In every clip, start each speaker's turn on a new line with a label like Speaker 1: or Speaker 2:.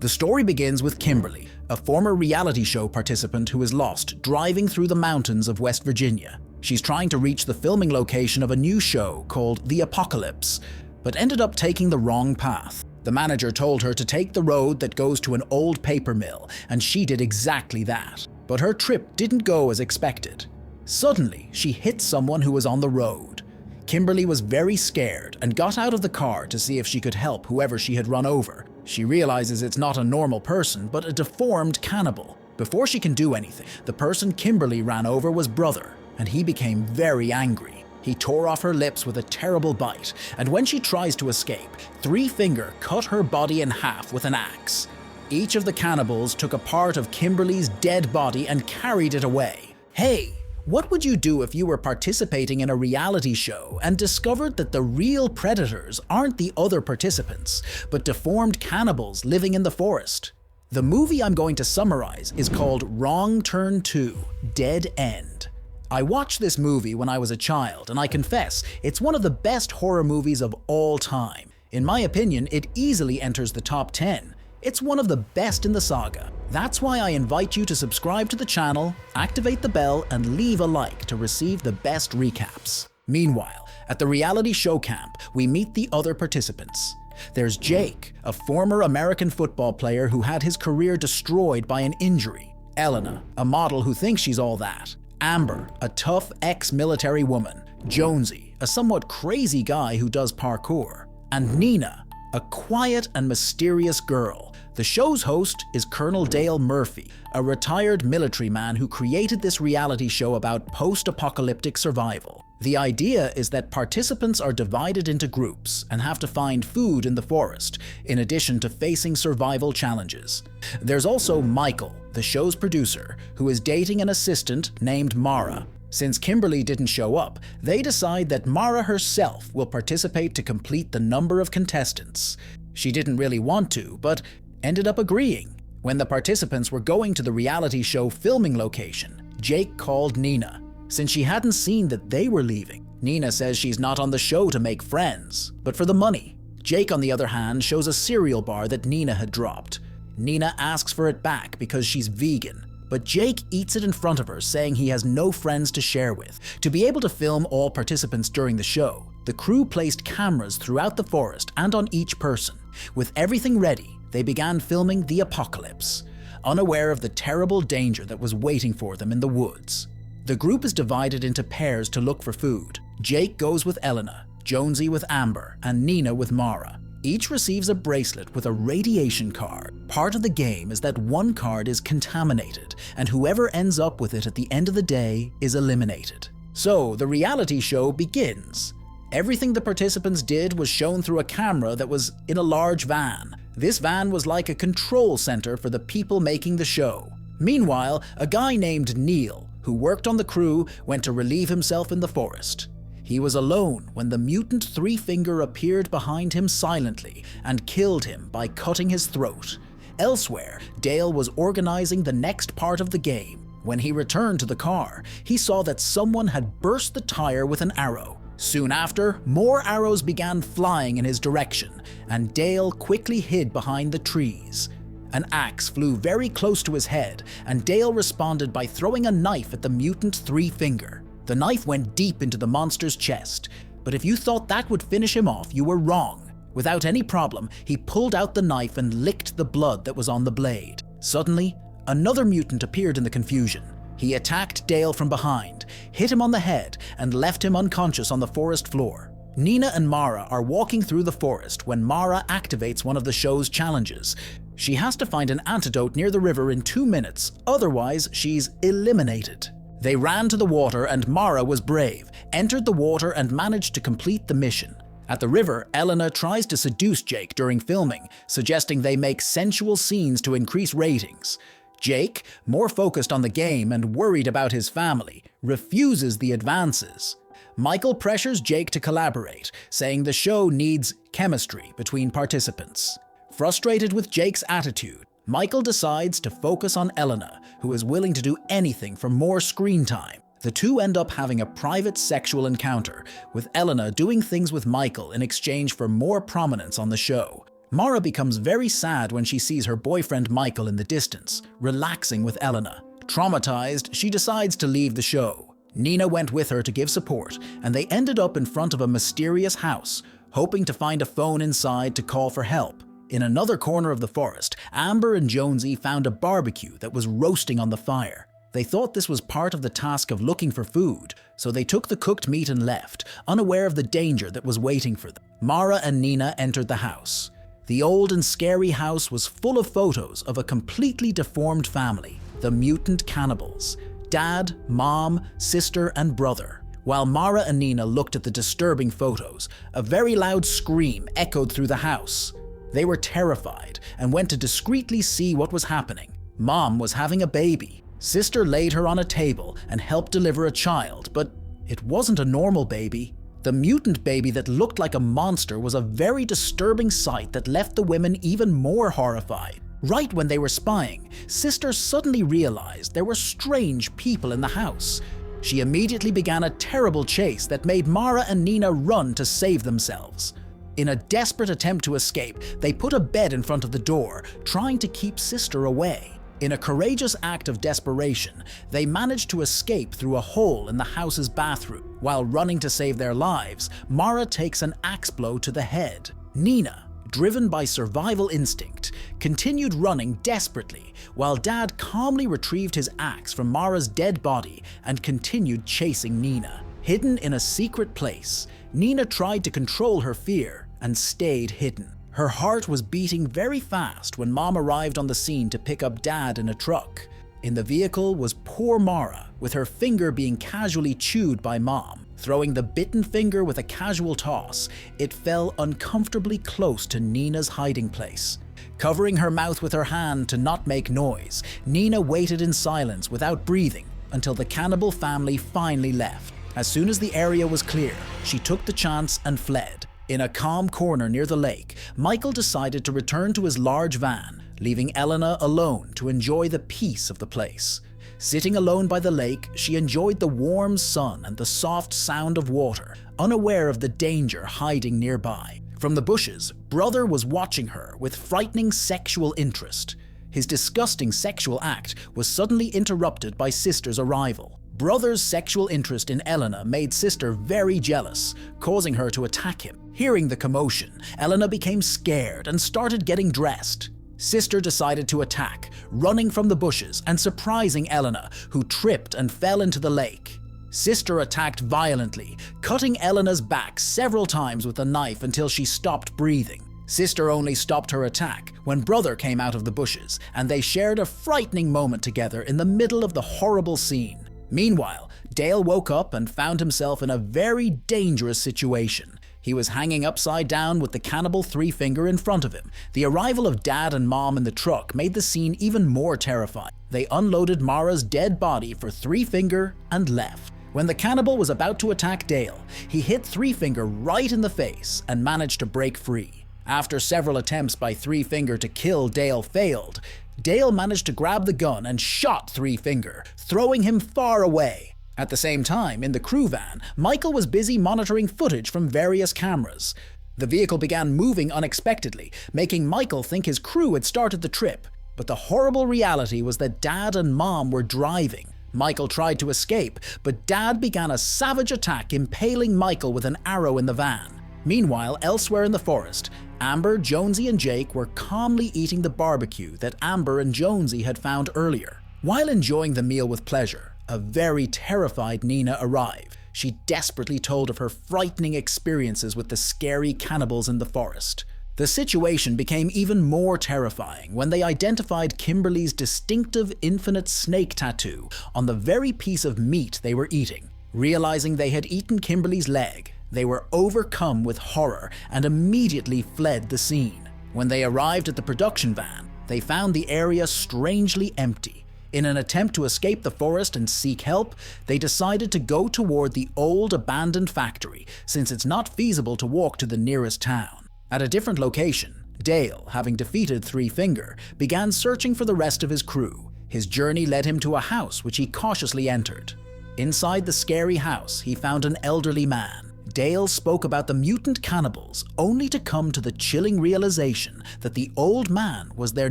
Speaker 1: The story begins with Kimberly, a former reality show participant who is lost driving through the mountains of West Virginia. She's trying to reach the filming location of a new show called The Apocalypse, but ended up taking the wrong path. The manager told her to take the road that goes to an old paper mill, and she did exactly that. But her trip didn't go as expected. Suddenly, she hit someone who was on the road. Kimberly was very scared and got out of the car to see if she could help whoever she had run over. She realizes it's not a normal person, but a deformed cannibal. Before she can do anything, the person Kimberly ran over was Brother, and he became very angry. He tore off her lips with a terrible bite, and when she tries to escape, Three Finger cut her body in half with an axe. Each of the cannibals took a part of Kimberly's dead body and carried it away. Hey! What would you do if you were participating in a reality show and discovered that the real predators aren't the other participants, but deformed cannibals living in the forest? The movie I'm going to summarize is called Wrong Turn 2: Dead End. I watched this movie when I was a child, and I confess, it's one of the best horror movies of all time. In my opinion, it easily enters the top 10. It's one of the best in the saga. That's why I invite you to subscribe to the channel, activate the bell, and leave a like to receive the best recaps. Meanwhile, at the reality show camp, we meet the other participants. There's Jake, a former American football player who had his career destroyed by an injury. Elena, a model who thinks she's all that. Amber, a tough ex-military woman. Jonesy, a somewhat crazy guy who does parkour. And Nina, a quiet and mysterious girl. The show's host is Colonel Dale Murphy, a retired military man who created this reality show about post-apocalyptic survival. The idea is that participants are divided into groups and have to find food in the forest, in addition to facing survival challenges. There's also Michael, the show's producer, who is dating an assistant named Mara. Since Kimberly didn't show up, they decide that Mara herself will participate to complete the number of contestants. She didn't really want to, but ended up agreeing. When the participants were going to the reality show filming location, Jake called Nina. Since she hadn't seen that they were leaving, Nina says she's not on the show to make friends, but for the money. Jake, on the other hand, shows a cereal bar that Nina had dropped. Nina asks for it back because she's vegan, but Jake eats it in front of her, saying he has no friends to share with. To be able to film all participants during the show, the crew placed cameras throughout the forest and on each person. With everything ready, they began filming the apocalypse, unaware of the terrible danger that was waiting for them in the woods. The group is divided into pairs to look for food. Jake goes with Elena, Jonesy with Amber, and Nina with Mara. Each receives a bracelet with a radiation card. Part of the game is that one card is contaminated, and whoever ends up with it at the end of the day is eliminated. So the reality show begins. Everything the participants did was shown through a camera that was in a large van. This van was like a control center for the people making the show. Meanwhile, a guy named Neil, who worked on the crew, went to relieve himself in the forest. He was alone when the mutant Three Finger appeared behind him silently and killed him by cutting his throat. Elsewhere, Dale was organizing the next part of the game. When he returned to the car, he saw that someone had burst the tire with an arrow. Soon after, more arrows began flying in his direction, and Dale quickly hid behind the trees. An axe flew very close to his head, and Dale responded by throwing a knife at the mutant Three Finger. The knife went deep into the monster's chest, but if you thought that would finish him off, you were wrong. Without any problem, he pulled out the knife and licked the blood that was on the blade. Suddenly, another mutant appeared in the confusion. He attacked Dale from behind, hit him on the head, and left him unconscious on the forest floor. Nina and Mara are walking through the forest when Mara activates one of the show's challenges. She has to find an antidote near the river in 2 minutes, otherwise she's eliminated. They ran to the water and Mara was brave, entered the water and managed to complete the mission. At the river, Elena tries to seduce Jake during filming, suggesting they make sensual scenes to increase ratings. Jake, more focused on the game and worried about his family, refuses the advances. Michael pressures Jake to collaborate, saying the show needs chemistry between participants. Frustrated with Jake's attitude, Michael decides to focus on Elena, who is willing to do anything for more screen time. The two end up having a private sexual encounter, with Elena doing things with Michael in exchange for more prominence on the show. Mara becomes very sad when she sees her boyfriend Michael in the distance, relaxing with Elena. Traumatized, she decides to leave the show. Nina went with her to give support, and they ended up in front of a mysterious house, hoping to find a phone inside to call for help. In another corner of the forest, Amber and Jonesy found a barbecue that was roasting on the fire. They thought this was part of the task of looking for food, so they took the cooked meat and left, unaware of the danger that was waiting for them. Mara and Nina entered the house. The old and scary house was full of photos of a completely deformed family, the mutant cannibals. Dad, mom, sister, and brother. While Mara and Nina looked at the disturbing photos, a very loud scream echoed through the house. They were terrified and went to discreetly see what was happening. Mom was having a baby. Sister laid her on a table and helped deliver a child, but it wasn't a normal baby. The mutant baby that looked like a monster was a very disturbing sight that left the women even more horrified. Right when they were spying, Sister suddenly realized there were strange people in the house. She immediately began a terrible chase that made Mara and Nina run to save themselves. In a desperate attempt to escape, they put a bed in front of the door, trying to keep Sister away. In a courageous act of desperation, they managed to escape through a hole in the house's bathroom. While running to save their lives, Mara takes an axe blow to the head. Nina, driven by survival instinct, continued running desperately, while Dad calmly retrieved his axe from Mara's dead body and continued chasing Nina. Hidden in a secret place, Nina tried to control her fear and stayed hidden. Her heart was beating very fast when Mom arrived on the scene to pick up Dad in a truck. In the vehicle was poor Mara, with her finger being casually chewed by Mom. Throwing the bitten finger with a casual toss, it fell uncomfortably close to Nina's hiding place. Covering her mouth with her hand to not make noise, Nina waited in silence without breathing until the cannibal family finally left. As soon as the area was clear, she took the chance and fled. In a calm corner near the lake, Michael decided to return to his large van, leaving Elena alone to enjoy the peace of the place. Sitting alone by the lake, she enjoyed the warm sun and the soft sound of water, unaware of the danger hiding nearby. From the bushes, Brother was watching her with frightening sexual interest. His disgusting sexual act was suddenly interrupted by Sister's arrival. Brother's sexual interest in Elena made Sister very jealous, causing her to attack him. Hearing the commotion, Elena became scared and started getting dressed. Sister decided to attack, running from the bushes and surprising Elena, who tripped and fell into the lake. Sister attacked violently, cutting Elena's back several times with a knife until she stopped breathing. Sister only stopped her attack when Brother came out of the bushes, and they shared a frightening moment together in the middle of the horrible scene. Meanwhile, Dale woke up and found himself in a very dangerous situation. He was hanging upside down with the cannibal three-finger in front of him. The arrival of Dad and Mom in the truck made the scene even more terrifying. They unloaded Mara's dead body for Three-Finger and left. When the cannibal was about to attack Dale, he hit Three-Finger right in the face and managed to break free. After several attempts by Three-Finger to kill Dale failed, Dale managed to grab the gun and shot Three-Finger, throwing him far away. At the same time, in the crew van, Michael was busy monitoring footage from various cameras. The vehicle began moving unexpectedly, making Michael think his crew had started the trip. But the horrible reality was that Dad and Mom were driving. Michael tried to escape, but Dad began a savage attack, impaling Michael with an arrow in the van. Meanwhile, elsewhere in the forest, Amber, Jonesy, and Jake were calmly eating the barbecue that Amber and Jonesy had found earlier. While enjoying the meal with pleasure, a very terrified Nina arrived. She desperately told of her frightening experiences with the scary cannibals in the forest. The situation became even more terrifying when they identified Kimberly's distinctive infinite snake tattoo on the very piece of meat they were eating. Realizing they had eaten Kimberly's leg, they were overcome with horror and immediately fled the scene. When they arrived at the production van, they found the area strangely empty. In an attempt to escape the forest and seek help, they decided to go toward the old abandoned factory, since it's not feasible to walk to the nearest town. At a different location, Dale, having defeated Three-Finger, began searching for the rest of his crew. His journey led him to a house which he cautiously entered. Inside the scary house, he found an elderly man. Dale spoke about the mutant cannibals, only to come to the chilling realization that the old man was their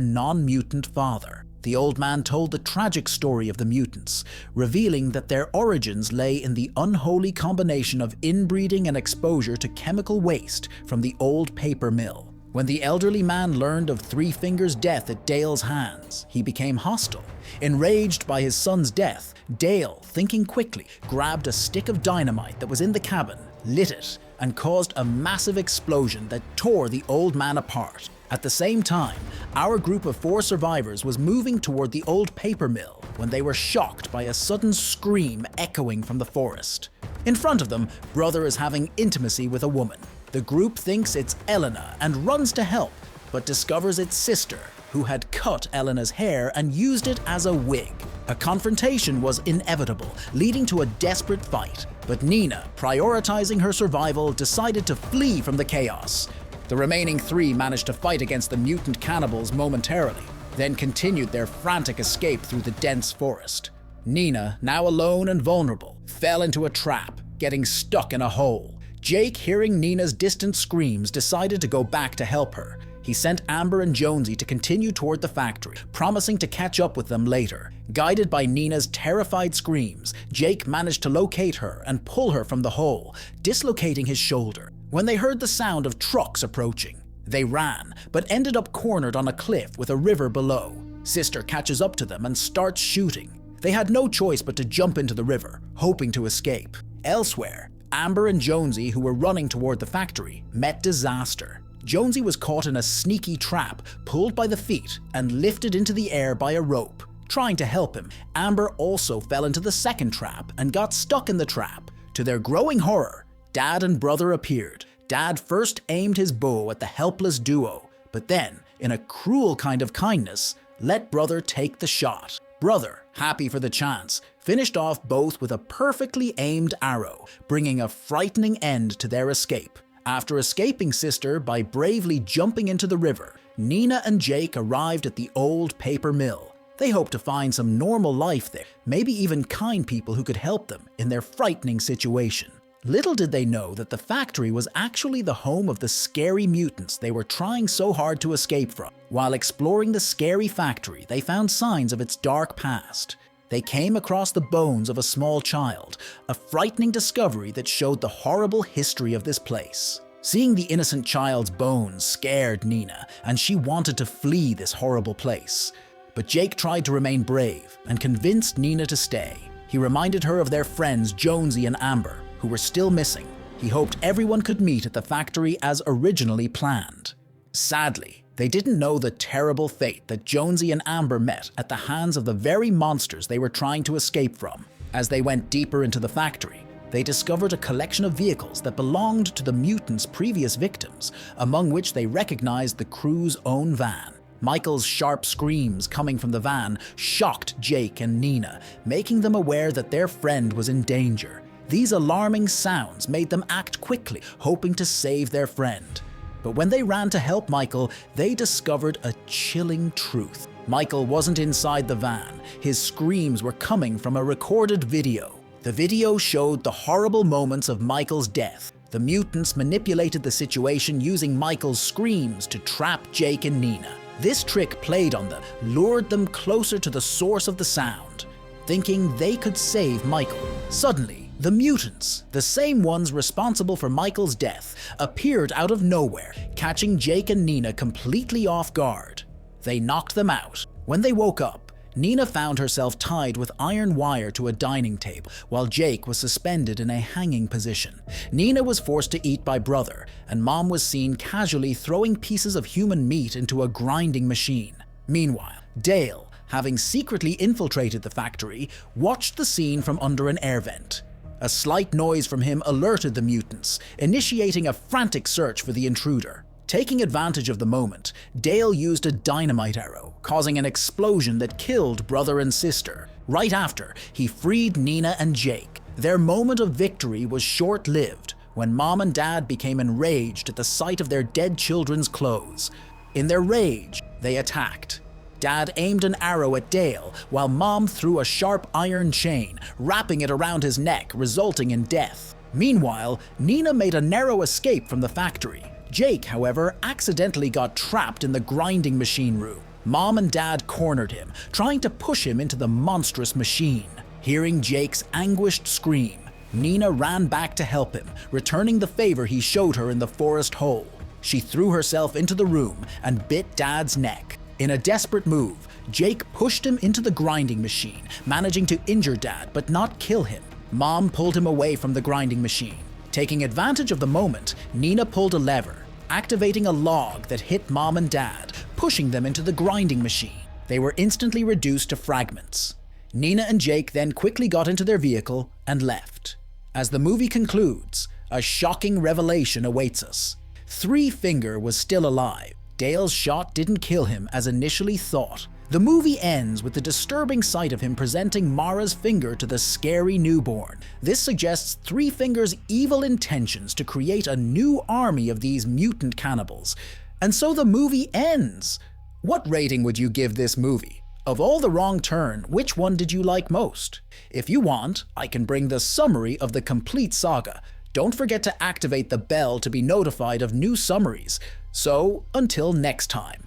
Speaker 1: non-mutant father. The old man told the tragic story of the mutants, revealing that their origins lay in the unholy combination of inbreeding and exposure to chemical waste from the old paper mill. When the elderly man learned of Three Fingers' death at Dale's hands, he became hostile. Enraged by his son's death, Dale, thinking quickly, grabbed a stick of dynamite that was in the cabin, lit it, and caused a massive explosion that tore the old man apart. At the same time, our group of 4 survivors was moving toward the old paper mill when they were shocked by a sudden scream echoing from the forest. In front of them, Brother is having intimacy with a woman. The group thinks it's Elena and runs to help, but discovers it's Sister, who had cut Elena's hair and used it as a wig. A confrontation was inevitable, leading to a desperate fight, but Nina, prioritizing her survival, decided to flee from the chaos. The remaining 3 managed to fight against the mutant cannibals momentarily, then continued their frantic escape through the dense forest. Nina, now alone and vulnerable, fell into a trap, getting stuck in a hole. Jake, hearing Nina's distant screams, decided to go back to help her. He sent Amber and Jonesy to continue toward the factory, promising to catch up with them later. Guided by Nina's terrified screams, Jake managed to locate her and pull her from the hole, dislocating his shoulder. When they heard the sound of trucks approaching, they ran, but ended up cornered on a cliff with a river below. Sister catches up to them and starts shooting. They had no choice but to jump into the river, hoping to escape. Elsewhere, Amber and Jonesy, who were running toward the factory, met disaster. Jonesy was caught in a sneaky trap, pulled by the feet and lifted into the air by a rope. Trying to help him, Amber also fell into the second trap and got stuck in the trap. To their growing horror, Dad and Brother appeared. Dad first aimed his bow at the helpless duo, but then, in a cruel kind of kindness, let Brother take the shot. Brother, happy for the chance, finished off both with a perfectly aimed arrow, bringing a frightening end to their escape. After escaping Sister by bravely jumping into the river, Nina and Jake arrived at the old paper mill. They hoped to find some normal life there, maybe even kind people who could help them in their frightening situation. Little did they know that the factory was actually the home of the scary mutants they were trying so hard to escape from. While exploring the scary factory, they found signs of its dark past. They came across the bones of a small child, a frightening discovery that showed the horrible history of this place. Seeing the innocent child's bones scared Nina, and she wanted to flee this horrible place. But Jake tried to remain brave and convinced Nina to stay. He reminded her of their friends Jonesy and Amber, who were still missing. He hoped everyone could meet at the factory as originally planned. Sadly, they didn't know the terrible fate that Jonesy and Amber met at the hands of the very monsters they were trying to escape from. As they went deeper into the factory, they discovered a collection of vehicles that belonged to the mutants' previous victims, among which they recognized the crew's own van. Michael's sharp screams coming from the van shocked Jake and Nina, making them aware that their friend was in danger. These alarming sounds made them act quickly, hoping to save their friend. But when they ran to help Michael, they discovered a chilling truth. Michael wasn't inside the van. His screams were coming from a recorded video. The video showed the horrible moments of Michael's death. The mutants manipulated the situation using Michael's screams to trap Jake and Nina. This trick played on them lured them closer to the source of the sound, thinking they could save Michael. Suddenly, the mutants, the same ones responsible for Michael's death, appeared out of nowhere, catching Jake and Nina completely off guard. They knocked them out. When they woke up, Nina found herself tied with iron wire to a dining table, while Jake was suspended in a hanging position. Nina was forced to eat by Brother, and Mom was seen casually throwing pieces of human meat into a grinding machine. Meanwhile, Dale, having secretly infiltrated the factory, watched the scene from under an air vent. A slight noise from him alerted the mutants, initiating a frantic search for the intruder. Taking advantage of the moment, Dale used a dynamite arrow, causing an explosion that killed Brother and Sister. Right after, he freed Nina and Jake. Their moment of victory was short-lived when Mom and Dad became enraged at the sight of their dead children's clothes. In their rage, they attacked. Dad aimed an arrow at Dale, while Mom threw a sharp iron chain, wrapping it around his neck, resulting in death. Meanwhile, Nina made a narrow escape from the factory. Jake, however, accidentally got trapped in the grinding machine room. Mom and Dad cornered him, trying to push him into the monstrous machine. Hearing Jake's anguished scream, Nina ran back to help him, returning the favor he showed her in the forest hole. She threw herself into the room and bit Dad's neck. In a desperate move, Jake pushed him into the grinding machine, managing to injure Dad but not kill him. Mom pulled him away from the grinding machine. Taking advantage of the moment, Nina pulled a lever, activating a log that hit Mom and Dad, pushing them into the grinding machine. They were instantly reduced to fragments. Nina and Jake then quickly got into their vehicle and left. As the movie concludes, a shocking revelation awaits us. Three Finger was still alive. Dale's shot didn't kill him as initially thought. The movie ends with the disturbing sight of him presenting Mara's finger to the scary newborn. This suggests Three Finger's evil intentions to create a new army of these mutant cannibals. And so the movie ends. What rating would you give this movie? Of all the Wrong Turn, which one did you like most? If you want, I can bring the summary of the complete saga. Don't forget to activate the bell to be notified of new summaries. So, until next time.